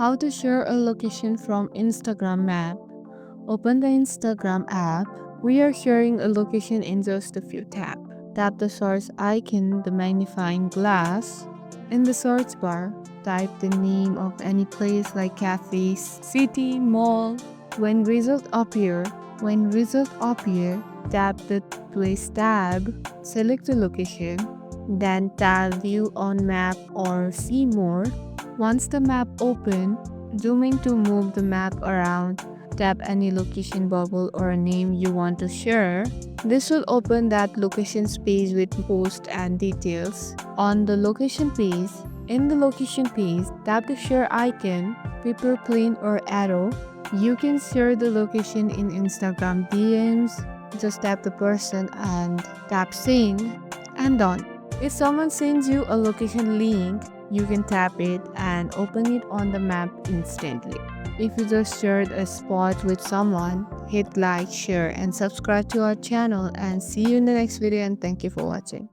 How to share a location from Instagram map. Open the Instagram app. We are sharing a location in just a few taps. Tap the source icon, the magnifying glass. In the search bar, type the name of any place like cafe, city, mall. When results appear, tap the place tab, select the location, then tap view on map or see more. Once the map open, zoom in to move the map around. Tap any location bubble or a name you want to share. This will open that location space with post and details. On the location page, in the location page, tap the share icon, paper plane or arrow. You can share the location in Instagram DMs. Just tap the person and tap send and done. If someone sends you a location link, you can tap it and open it on the map instantly. If you just shared a spot with someone, hit like, share, and subscribe to our channel. And see you in the next video. And thank you for watching.